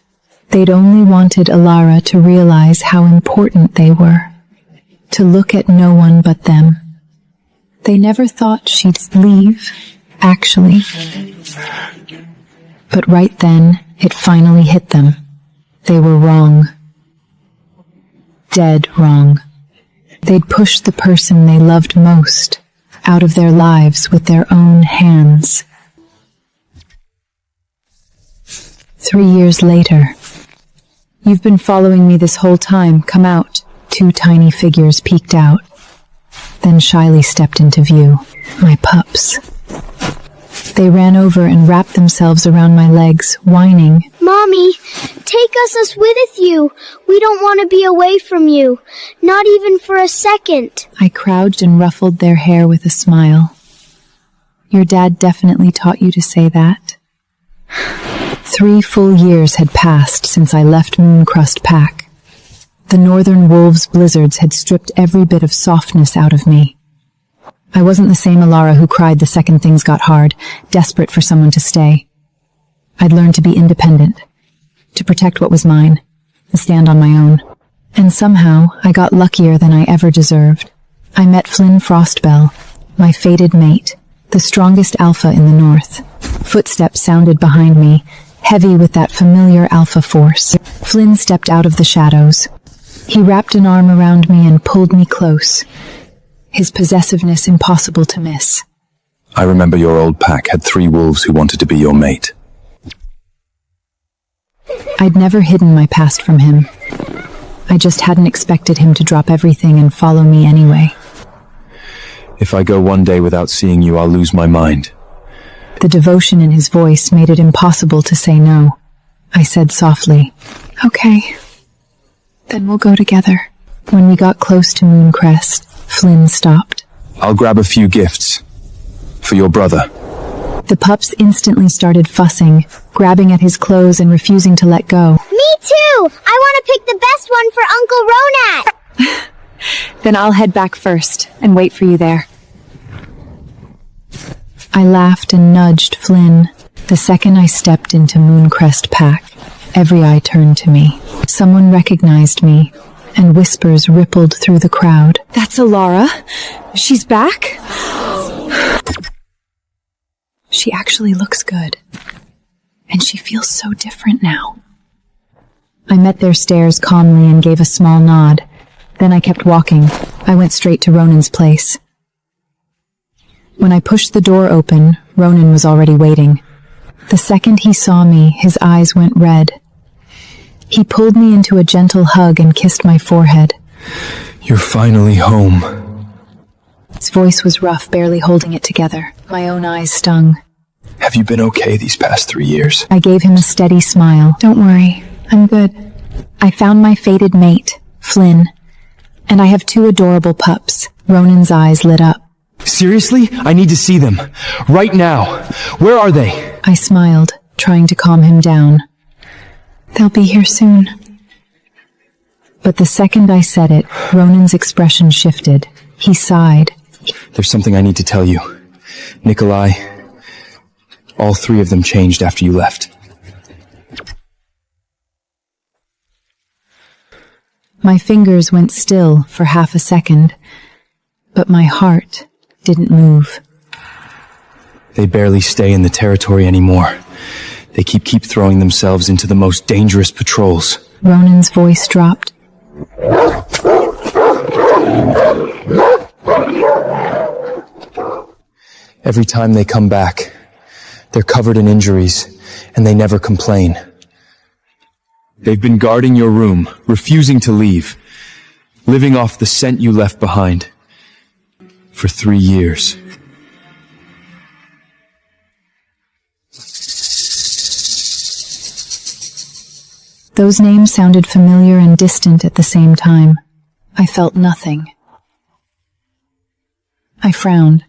They'd only wanted Alara to realize how important they were. To look at no one but them. They never thought she'd leave, actually. But right then, it finally hit them. They were wrong. Dead wrong. They'd pushed the person they loved most out of their lives with their own hands. 3 years later. You've been following me this whole time. Come out. 2 tiny figures peeked out. Then shyly stepped into view. My pups. They ran over and wrapped themselves around my legs, whining. Mommy, take us with you. We don't want to be away from you. Not even for a second. I crouched and ruffled their hair with a smile. Your dad definitely taught you to say that. 3 full years had passed since I left Mooncrust Pack. The northern wolves' blizzards had stripped every bit of softness out of me. I wasn't the same Alara who cried the second things got hard, desperate for someone to stay. I'd learned to be independent, to protect what was mine, to stand on my own. And somehow, I got luckier than I ever deserved. I met Flynn Frostbell, my fated mate, the strongest alpha in the north. Footsteps sounded behind me, heavy with that familiar alpha force. Flynn stepped out of the shadows. He wrapped an arm around me and pulled me close, his possessiveness impossible to miss. I remember your old pack had 3 wolves who wanted to be your mate. I'd never hidden my past from him. I just hadn't expected him to drop everything and follow me anyway. If I go one day without seeing you, I'll lose my mind. The devotion in his voice made it impossible to say no. I said softly, "Okay, then we'll go together." When we got close to Mooncrest, Flynn stopped. I'll grab a few gifts. For your brother. The pups instantly started fussing, grabbing at his clothes and refusing to let go. Me too! I want to pick the best one for Uncle Ronat! Then I'll head back first and wait for you there. I laughed and nudged Flynn. The second I stepped into Mooncrest Pack, every eye turned to me. Someone recognized me, and whispers rippled through the crowd. That's Alara. She's back? She actually looks good. And she feels so different now. I met their stares calmly and gave a small nod. Then I kept walking. I went straight to Ronan's place. When I pushed the door open, Ronan was already waiting. The second he saw me, his eyes went red. He pulled me into a gentle hug and kissed my forehead. You're finally home. His voice was rough, barely holding it together. My own eyes stung. Have you been okay these past 3 years? I gave him a steady smile. Don't worry, I'm good. I found my fated mate, Flynn. And I have 2 adorable pups. Ronan's eyes lit up. Seriously? I need to see them. Right now. Where are they? I smiled, trying to calm him down. They'll be here soon. But the second I said it, Ronan's expression shifted. He sighed. There's something I need to tell you. Nikolai, all 3 of them changed after you left. My fingers went still for half a second, but my heart didn't move. They barely stay in the territory anymore. They keep throwing themselves into the most dangerous patrols. Ronan's voice dropped. Every time they come back, they're covered in injuries, and they never complain. They've been guarding your room, refusing to leave, living off the scent you left behind. For 3 years. Those names sounded familiar and distant at the same time. I felt nothing. I frowned,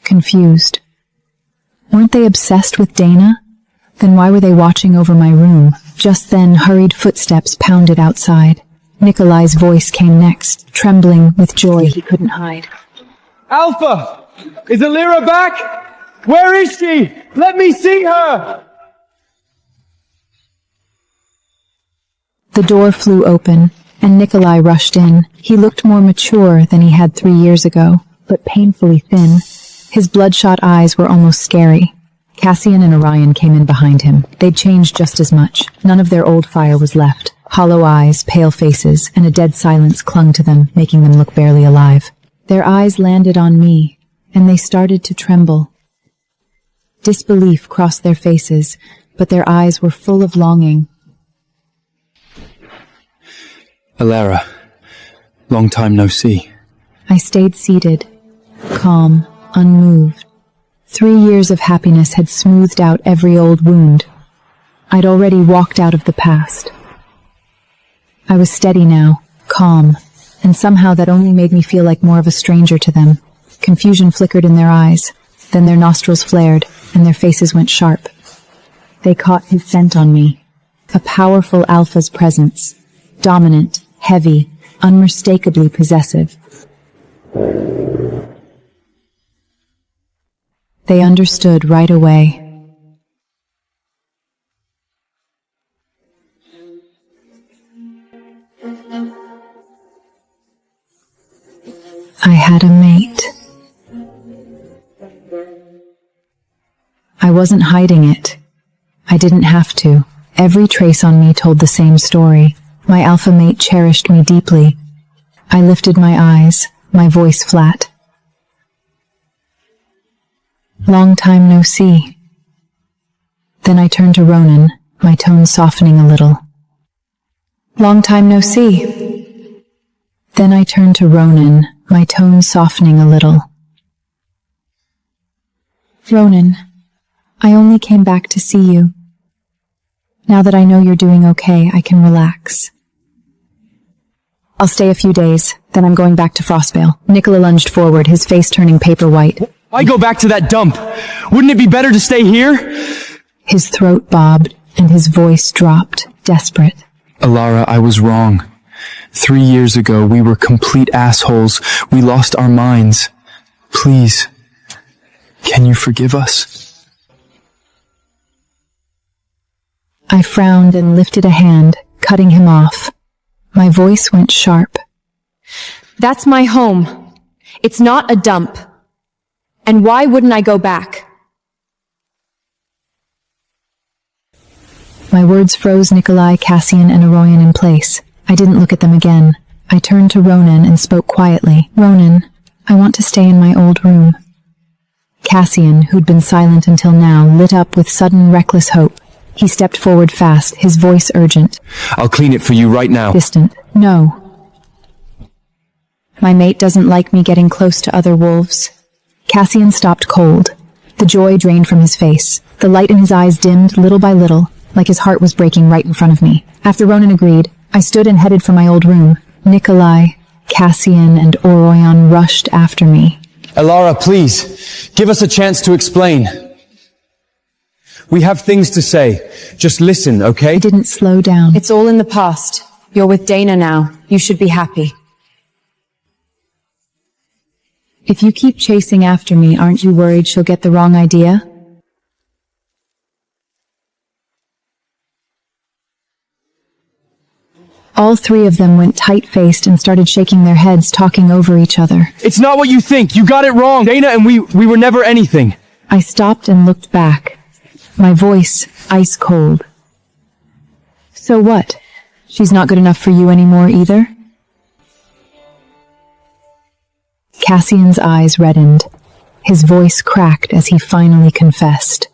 confused. Weren't they obsessed with Dana? Then why were they watching over my room? Just then, hurried footsteps pounded outside. Nikolai's voice came next, trembling with joy he couldn't hide. Alpha! Is Alira back? Where is she? Let me see her! The door flew open, and Nikolai rushed in. He looked more mature than he had 3 years ago, but painfully thin. His bloodshot eyes were almost scary. Cassian and Orion came in behind him. They'd changed just as much. None of their old fire was left. Hollow eyes, pale faces, and a dead silence clung to them, making them look barely alive. Their eyes landed on me, and they started to tremble. Disbelief crossed their faces, but their eyes were full of longing. Alara, long time no see. I stayed seated, calm, unmoved. 3 years of happiness had smoothed out every old wound. I'd already walked out of the past. I was steady now, calm, and somehow that only made me feel like more of a stranger to them. Confusion flickered in their eyes, then their nostrils flared, and their faces went sharp. They caught his scent on me, a powerful alpha's presence, dominant, heavy, unmistakably possessive. They understood right away. I had a mate. I wasn't hiding it. I didn't have to. Every trace on me told the same story. My alpha mate cherished me deeply. I lifted my eyes, my voice flat. Long time no see. Then I turned to Ronan, my tone softening a little. Long time no see. Then I turned to Ronan, my tone softening a little. Ronan, I only came back to see you. Now that I know you're doing okay, I can relax. I'll stay a few days, then I'm going back to Frostvale. Nicola lunged forward, his face turning paper white. Why go back to that dump? Wouldn't it be better to stay here? His throat bobbed, and his voice dropped, desperate. Alara, I was wrong. 3 years ago, we were complete assholes. We lost our minds. Please, can you forgive us? I frowned and lifted a hand, cutting him off. My voice went sharp. That's my home. It's not a dump. And why wouldn't I go back? My words froze Nikolai, Cassian, and Aroyan in place. I didn't look at them again. I turned to Ronan and spoke quietly. Ronan, I want to stay in my old room. Cassian, who'd been silent until now, lit up with sudden, reckless hope. He stepped forward fast, his voice urgent. I'll clean it for you right now. Distant. No. My mate doesn't like me getting close to other wolves. Cassian stopped cold. The joy drained from his face. The light in his eyes dimmed little by little, like his heart was breaking right in front of me. After Ronan agreed, I stood and headed for my old room. Nikolai, Cassian, and Oroyan rushed after me. Alara, please, give us a chance to explain. We have things to say. Just listen, okay? I didn't slow down. It's all in the past. You're with Dana now. You should be happy. If you keep chasing after me, aren't you worried she'll get the wrong idea? All three of them went tight-faced and started shaking their heads, talking over each other. It's not what you think. You got it wrong. Dana and we were never anything. I stopped and looked back. My voice ice cold. So what? She's not good enough for you anymore either? Cassian's eyes reddened. His voice cracked as he finally confessed.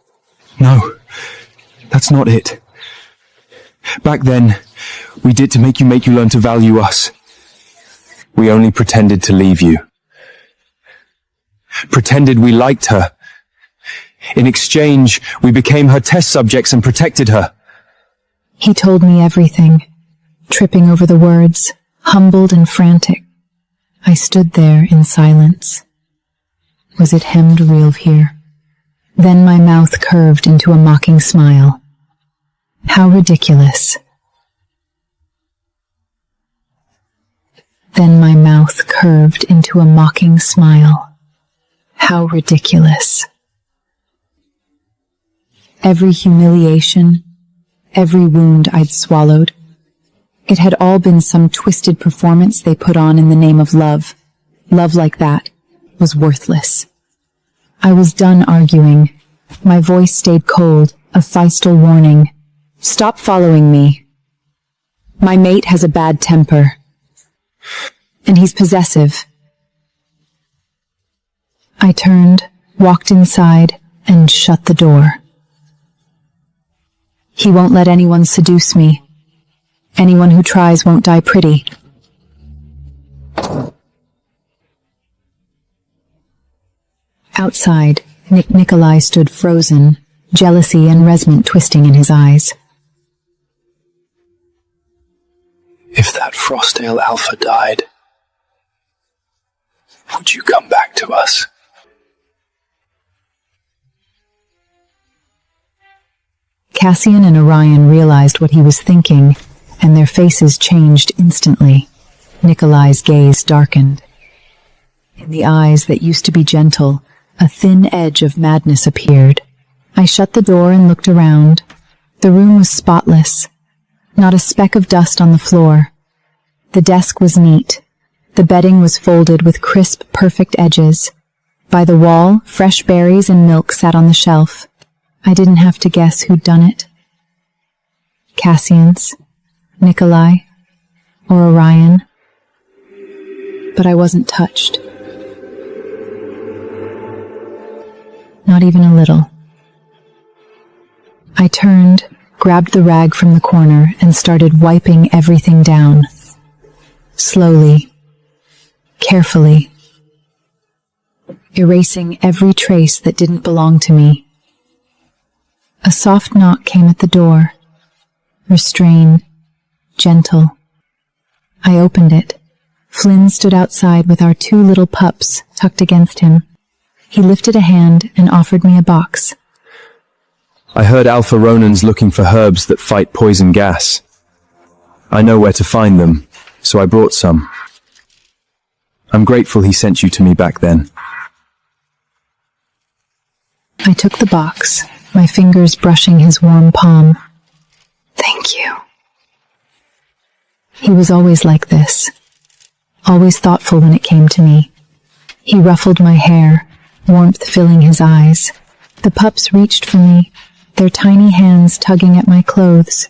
No, that's not it. Back then, we did to make you learn to value us. We only pretended to leave you. Pretended we liked her. In exchange, we became her test subjects and protected her. He told me everything, tripping over the words, humbled and frantic. I stood there in silence. Was it hemmed real here? Then my mouth curved into a mocking smile. How ridiculous. Then my mouth curved into a mocking smile. How ridiculous. Every humiliation, every wound I'd swallowed, it had all been some twisted performance they put on in the name of love. Love like that was worthless. I was done arguing. My voice stayed cold, a feistal warning. Stop following me. My mate has a bad temper. And he's possessive. I turned, walked inside, and shut the door. He won't let anyone seduce me. Anyone who tries won't die pretty. Outside, Nikolai stood frozen, jealousy and resentment twisting in his eyes. If that Frostdale Alpha died, would you come back to us? Cassian and Orion realized what he was thinking, and their faces changed instantly. Nikolai's gaze darkened. In the eyes that used to be gentle, a thin edge of madness appeared. I shut the door and looked around. The room was spotless. Not a speck of dust on the floor. The desk was neat. The bedding was folded with crisp, perfect edges. By the wall, fresh berries and milk sat on the shelf. I didn't have to guess who'd done it. Cassian's, Nikolai, or Orion. But I wasn't touched. Not even a little. I turned, grabbed the rag from the corner, and started wiping everything down. Slowly, carefully, erasing every trace that didn't belong to me. A soft knock came at the door, restrained, gentle. I opened it. Flynn stood outside with our 2 little pups tucked against him. He lifted a hand and offered me a box. I heard Alpha Ronan's looking for herbs that fight poison gas. I know where to find them, so I brought some. I'm grateful he sent you to me back then. I took the box, my fingers brushing his warm palm. Thank you. He was always like this, always thoughtful when it came to me. He ruffled my hair, warmth filling his eyes. The pups reached for me, their tiny hands tugging at my clothes.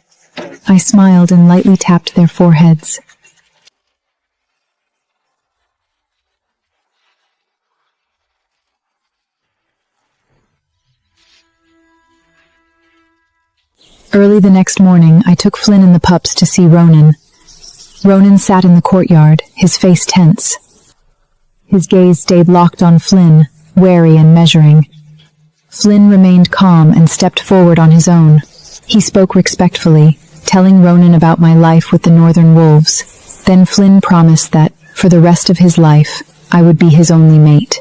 I smiled and lightly tapped their foreheads. Early the next morning, I took Flynn and the pups to see Ronan. Ronan sat in the courtyard, his face tense. His gaze stayed locked on Flynn, wary and measuring. Flynn remained calm and stepped forward on his own. He spoke respectfully, telling Ronan about my life with the Northern Wolves. Then Flynn promised that, for the rest of his life, I would be his only mate.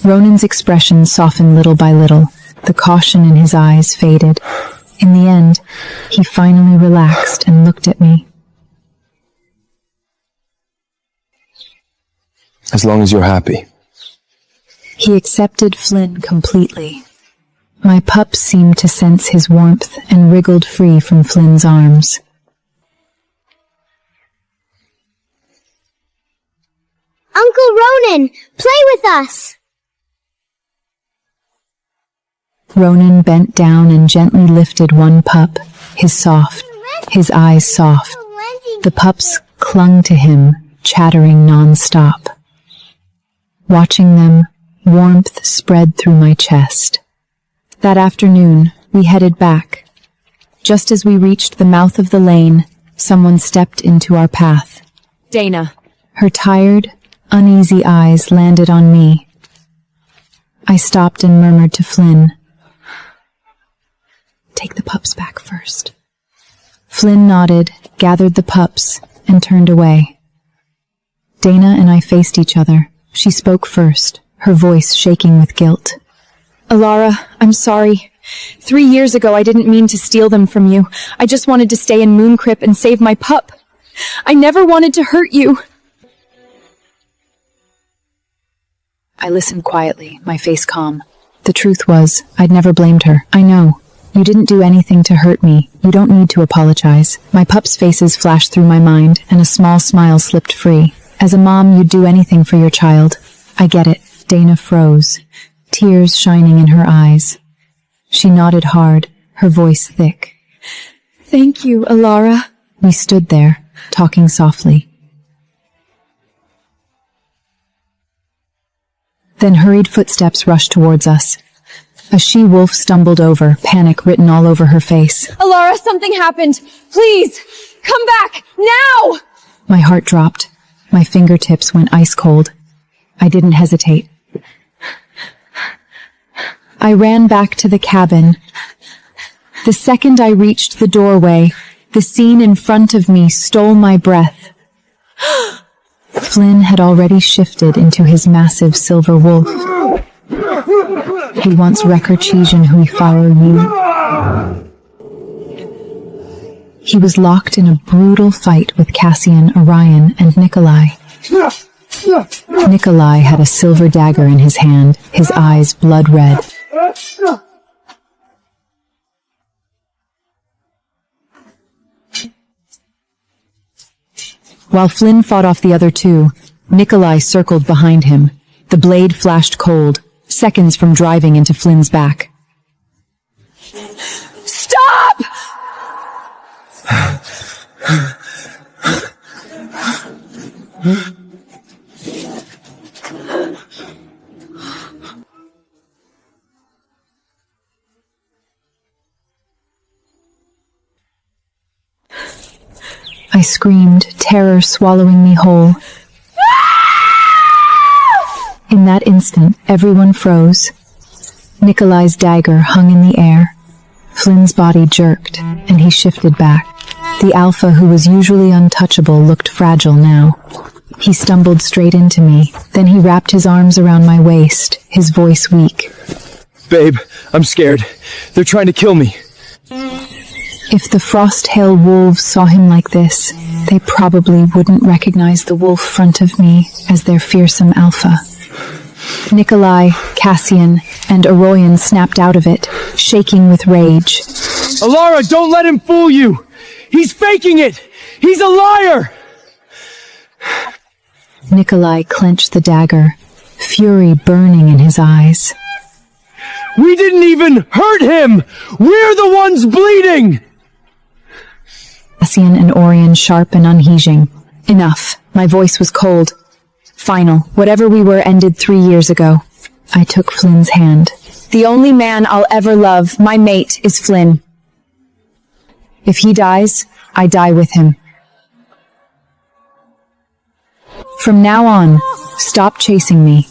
Ronan's expression softened little by little. The caution in his eyes faded. In the end, he finally relaxed and looked at me. As long as you're happy. He accepted Flynn completely. My pups seemed to sense his warmth and wriggled free from Flynn's arms. Uncle Ronan, play with us! Ronan bent down and gently lifted one pup, his eyes soft. The pups clung to him, chattering non-stop. Watching them, warmth spread through my chest. That afternoon, we headed back. Just as we reached the mouth of the lane, someone stepped into our path. Dana. Her tired, uneasy eyes landed on me. I stopped and murmured to Flynn, "Take the pups back first." Flynn nodded, gathered the pups, and turned away. Dana and I faced each other. She spoke first, her voice shaking with guilt. Alara, I'm sorry. 3 years ago, I didn't mean to steal them from you. I just wanted to stay in Moon Crypt and save my pup. I never wanted to hurt you. I listened quietly, my face calm. The truth was, I'd never blamed her. I know. You didn't do anything to hurt me. You don't need to apologize. My pups' faces flashed through my mind, and a small smile slipped free. As a mom, you'd do anything for your child. I get it. Dana froze, tears shining in her eyes. She nodded hard, her voice thick. Thank you, Alara. We stood there, talking softly. Then hurried footsteps rushed towards us. A she-wolf stumbled over, panic written all over her face. Alara, something happened. Please, come back, now! My heart dropped. My fingertips went ice cold. I didn't hesitate. I ran back to the cabin. The second I reached the doorway, the scene in front of me stole my breath. Flynn had already shifted into his massive silver wolf. He wants Rekorchijan hui follow you. He was locked in a brutal fight with Cassian, Orion, and Nikolai. Nikolai had a silver dagger in his hand, his eyes blood red. While Flynn fought off the other two, Nikolai circled behind him. The blade flashed cold, seconds from driving into Flynn's back. Stop! I screamed, terror swallowing me whole. In that instant, everyone froze. Nikolai's dagger hung in the air. Flynn's body jerked, and he shifted back. The alpha, who was usually untouchable, looked fragile now. He stumbled straight into me, then he wrapped his arms around my waist, his voice weak. Babe, I'm scared. They're trying to kill me. If the Frost-Hail wolves saw him like this, they probably wouldn't recognize the wolf front of me as their fearsome alpha. Nikolai, Cassian, and Aroyan snapped out of it, shaking with rage. Alara, don't let him fool you! He's faking it! He's a liar! Nikolai clenched the dagger, fury burning in his eyes. We didn't even hurt him! We're the ones bleeding! Cassian and Orion sharp and unheeding. Enough. My voice was cold. Final. Whatever we were ended 3 years ago. I took Flynn's hand. The only man I'll ever love, my mate, is Flynn. If he dies, I die with him. From now on, stop chasing me.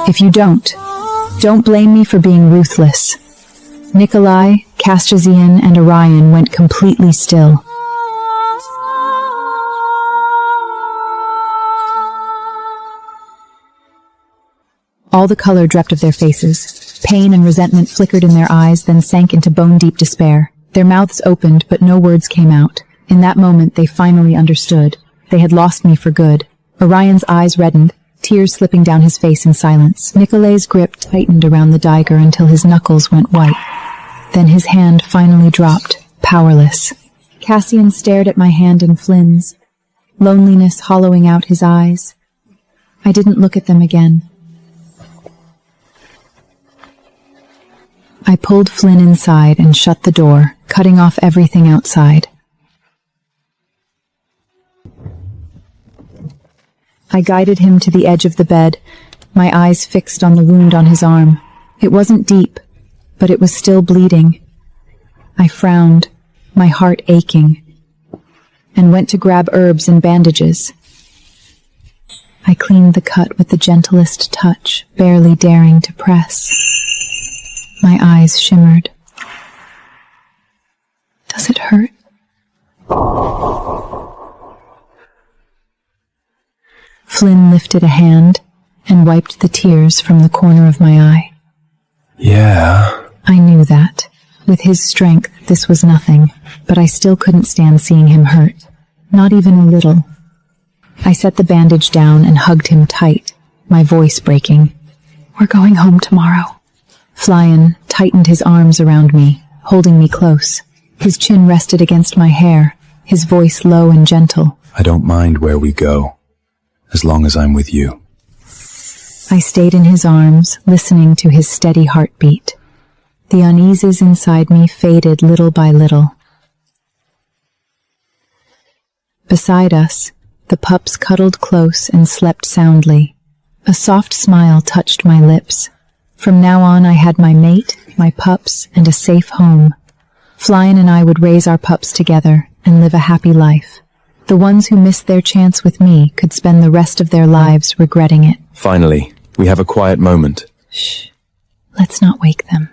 If you don't blame me for being ruthless. Nikolai, Castrazian, and Orion went completely still. All the color dropped of their faces. Pain and resentment flickered in their eyes, then sank into bone-deep despair. Their mouths opened, but no words came out. In that moment, they finally understood. They had lost me for good. Orion's eyes reddened, tears slipping down his face in silence. Nikolai's grip tightened around the dagger until his knuckles went white. Then his hand finally dropped, powerless. Cassian stared at my hand in Flynn's, loneliness hollowing out his eyes. I didn't look at them again. I pulled Flynn inside and shut the door, cutting off everything outside. I guided him to the edge of the bed, my eyes fixed on the wound on his arm. It wasn't deep, but it was still bleeding. I frowned, my heart aching, and went to grab herbs and bandages. I cleaned the cut with the gentlest touch, barely daring to press. My eyes shimmered. Does it hurt? Flynn lifted a hand and wiped the tears from the corner of my eye. Yeah. I knew that. With his strength, this was nothing, but I still couldn't stand seeing him hurt. Not even a little. I set the bandage down and hugged him tight, my voice breaking. We're going home tomorrow. Flyan tightened his arms around me, holding me close. His chin rested against my hair, his voice low and gentle. I don't mind where we go, as long as I'm with you. I stayed in his arms, listening to his steady heartbeat. The uneases inside me faded little by little. Beside us, the pups cuddled close and slept soundly. A soft smile touched my lips. From now on, I had my mate, my pups, and a safe home. Flyan and I would raise our pups together and live a happy life. The ones who missed their chance with me could spend the rest of their lives regretting it. Finally, we have a quiet moment. Shh. Let's not wake them.